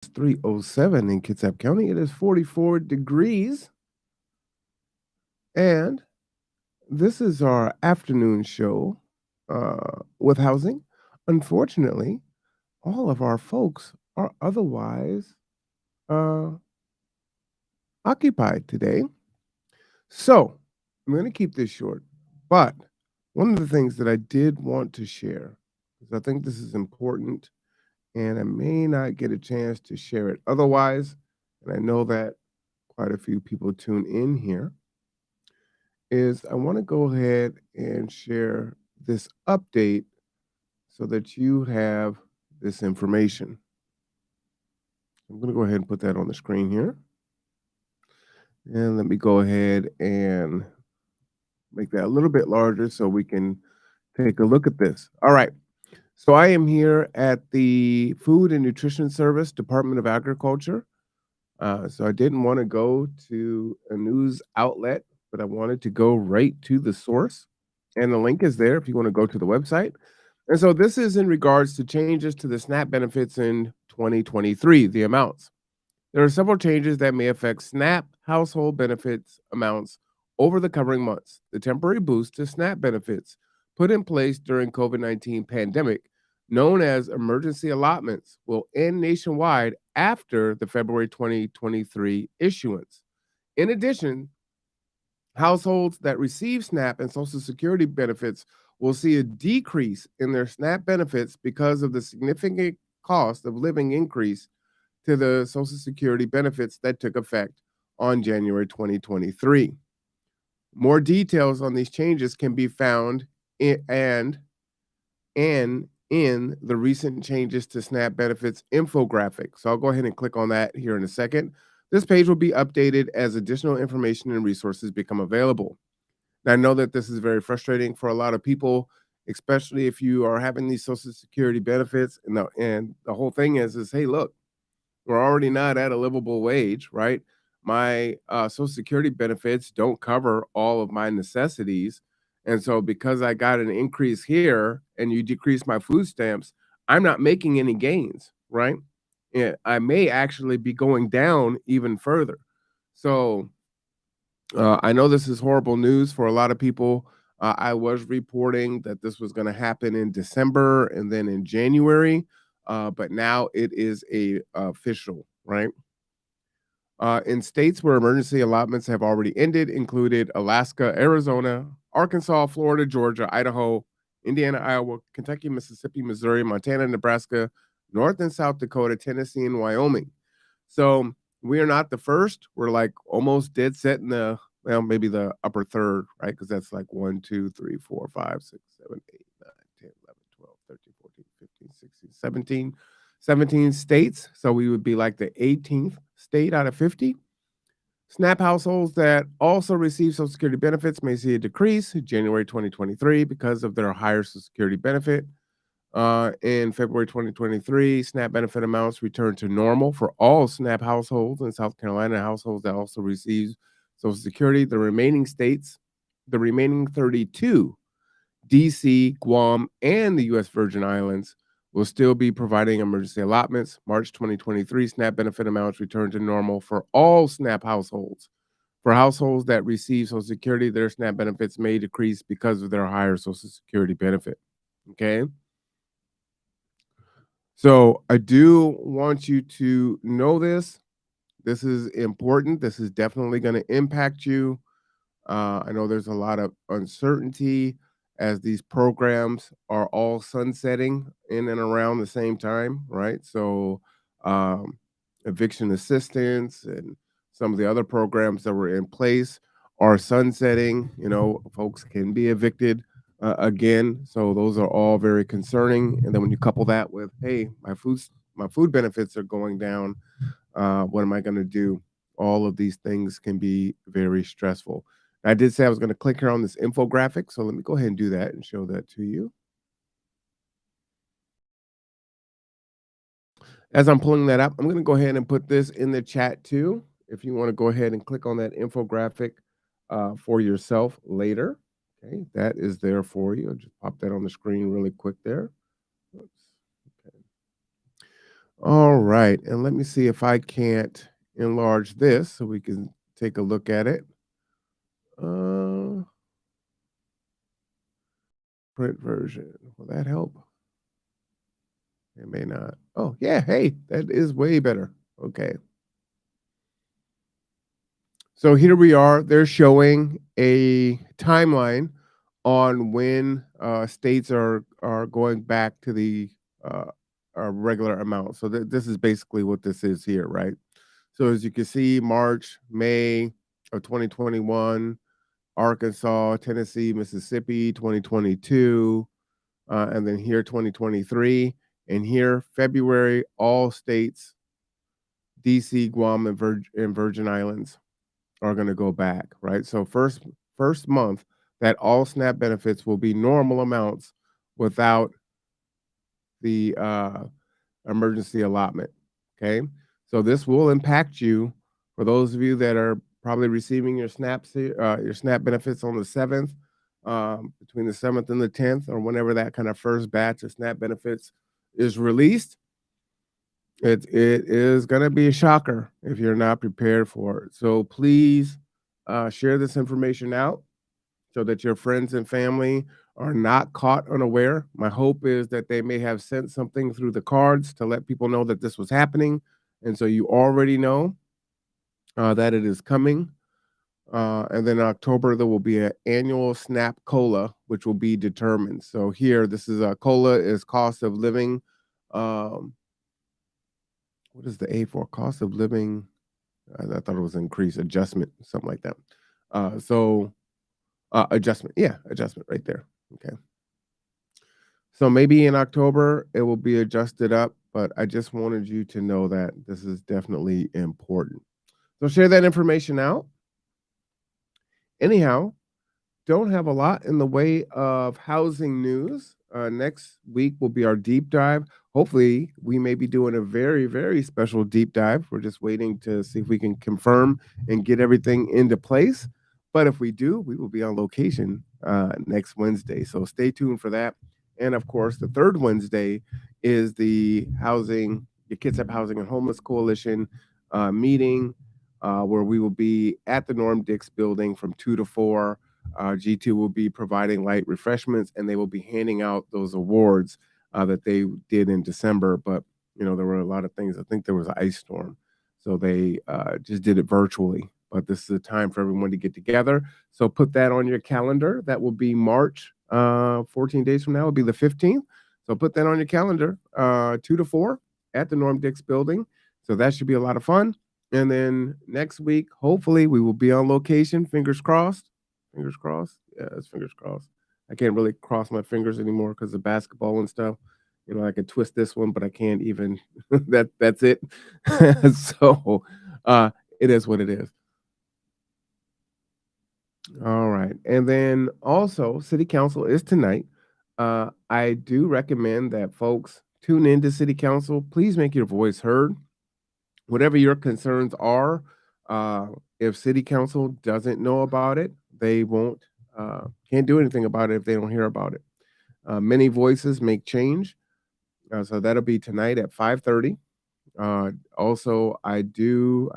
3:07 in Kitsap County. It is 44 degrees, and this is our afternoon show with housing. Unfortunately, all of our folks are otherwise uh, occupied today. So I'm going to keep this short. But one of the things that I did want to share, because I think this is important, and I may not get a chance to share it otherwise, and I know that quite a few people tune in here, is I want to go ahead and share this update so that you have this information. I'm going to go ahead and put that on the screen here. And let me go ahead and make that a little bit larger so we can take a look at this. All right. So I am here at the Food and Nutrition Service, Department of Agriculture. So I didn't want to go to a news outlet, but I wanted to go right to the source. And the link is there if you want to go to the website. And so this is in regards to changes to the SNAP benefits in 2023, the amounts. There are several changes that may affect SNAP household benefits amounts over the covering months. The temporary boost to SNAP benefits put in place during COVID-19 pandemic, known as emergency allotments, will end nationwide after the February 2023 issuance. In addition, households that receive SNAP and Social Security benefits will see a decrease in their SNAP benefits because of the significant cost of living increase to the Social Security benefits that took effect on January 2023. More details on these changes can be found in the recent changes to SNAP benefits infographic. So I'll go ahead and click on that here in a second. This page will be updated as additional information and resources become available. Now, I know that this is very frustrating for a lot of people, especially if you are having these Social Security benefits. And the whole thing is, hey, look, we're already not at a livable wage, right? My Social Security benefits don't cover all of my necessities. And so, because I got an increase here and you decrease my food stamps, I'm not making any gains, right? Yeah, I may actually be going down even further. So, I know this is horrible news for a lot of people. I was reporting that this was going to happen in December and then in January, but now it is official, right? In states where emergency allotments have already ended, included Alaska, Arizona, Arkansas, Florida, Georgia, Idaho, Indiana, Iowa, Kentucky, Mississippi, Missouri, Montana, Nebraska, North and South Dakota, Tennessee, and Wyoming. So we are not the first. We're like almost dead set in the, well, maybe the upper third, right? Because that's like 1, 2, 3, 4, 5, 6, 7, 8, 9, 10, 11, 12, 13, 14, 15, 16, 17 states. So we would be like the 18th state out of 50. SNAP households that also receive Social Security benefits may see a decrease in January 2023 because of their higher Social Security benefit. In February 2023, SNAP benefit amounts returned to normal for all SNAP households in South Carolina, households that also receive Social Security. The remaining 32, DC, Guam, and the U.S. Virgin Islands, will still be providing emergency allotments. March 2023, SNAP benefit amounts returned to normal for all SNAP households. For households that receive Social Security, their SNAP benefits may decrease because of their higher Social Security benefit. Okay. So I do want you to know this. This is important. This is definitely going to impact you. I know there's a lot of uncertainty as these programs are all sunsetting in and around the same time, right? So, um, eviction assistance and some of the other programs that were in place are sunsetting. You know, folks can be evicted again. So those are all very concerning. And then when you couple that with, hey, my food benefits are going down. What am I going to do? All of these things can be very stressful. I did say I was going to click here on this infographic, so let me go ahead and do that and show that to you. As I'm pulling that up, I'm going to go ahead and put this in the chat too. If you want to go ahead and click on that infographic for yourself later. Okay, that is there for you. I'll just pop that on the screen really quick there. Oops. Okay. All right, and let me see if I can't enlarge this so we can take a look at it. Uh, Print version. Will that help? It may not. Oh, yeah. Hey, that is way better. Okay. So here we are. They're showing a timeline on when states are going back to the uh, regular amount. So this is basically what this is here, right? So as you can see, March, May of 2021, Arkansas, Tennessee, Mississippi, 2022, and then here 2023, and here February, all states, DC, Guam, and Virgin Islands are going to go back, right? So first month that all SNAP benefits will be normal amounts without the emergency allotment. Okay, so this will impact you. For those of you that are probably receiving your SNAP benefits on the 7th, between the 7th and the 10th, or whenever that kind of first batch of SNAP benefits is released, it is going to be a shocker if you're not prepared for it. So please share this information out so that your friends and family are not caught unaware. My hope is that they may have sent something through the cards to let people know that this was happening. And so you already know that it is coming. And then in October, there will be an annual SNAP COLA, which will be determined. So here, this is a COLA is cost of living. Um, what is the A for? Cost of living. I thought it was increase adjustment, something like that. So adjustment. Yeah, adjustment right there. Okay. So maybe in October it will be adjusted up, but I just wanted you to know that this is definitely important. So share that information out. Anyhow, don't have a lot in the way of housing news. Next week will be our deep dive. Hopefully, we may be doing a very, very special deep dive. We're just waiting to see if we can confirm and get everything into place. But if we do, we will be on location next Wednesday. So stay tuned for that. And of course, the third Wednesday is the Kitsap Housing and Homeless Coalition meeting, where we will be at the Norm Dix building from 2 to 4. G2 will be providing light refreshments, and they will be handing out those awards that they did in December. But there were a lot of things. I think there was an ice storm, so they just did it virtually. But this is a time for everyone to get together. So put that on your calendar. That will be March. 14 days from now will be the 15th. So put that on your calendar. 2 to 4 at the Norm Dix building. So that should be a lot of fun. And then next week, hopefully, we will be on location. Fingers crossed. Fingers crossed. Yeah, it's fingers crossed. I can't really cross my fingers anymore because of basketball and stuff. I could twist this one, but I can't even. That's it. So it is what it is. All right. And then also, city council is tonight. I do recommend that folks tune into city council. Please make your voice heard. Whatever your concerns are, if city council doesn't know about it, they won't can't do anything about it if they don't hear about it. Many voices make change. So that'll be tonight at 5:30. Also, I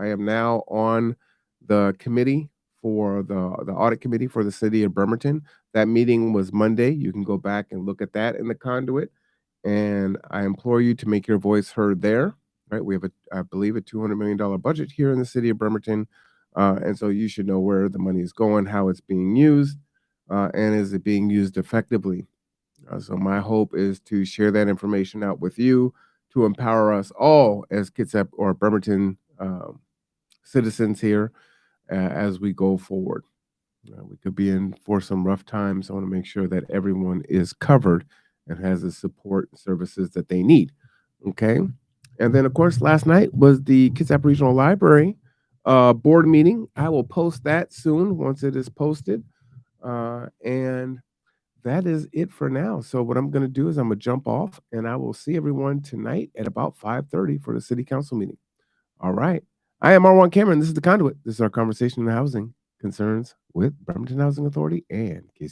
am now on the committee for the audit committee for the city of Bremerton. That meeting was Monday. You can go back and look at that in the conduit. And I implore you to make your voice heard there. Right? We have I believe, a $200 million budget here in the city of Bremerton. And so you should know where the money is going, how it's being used, and is it being used effectively. So my hope is to share that information out with you to empower us all as Kitsap or Bremerton citizens here as we go forward. We could be in for some rough times. I want to make sure that everyone is covered and has the support services that they need. Okay. And then, of course, last night was the Kitsap Regional Library board meeting. I will post that soon once it is posted. And that is it for now. So what I'm going to do is I'm going to jump off and I will see everyone tonight at about 5:30 for the city council meeting. All right. I am R1 Cameron. This is the Conduit. This is our conversation on housing concerns with Bremerton Housing Authority and KC.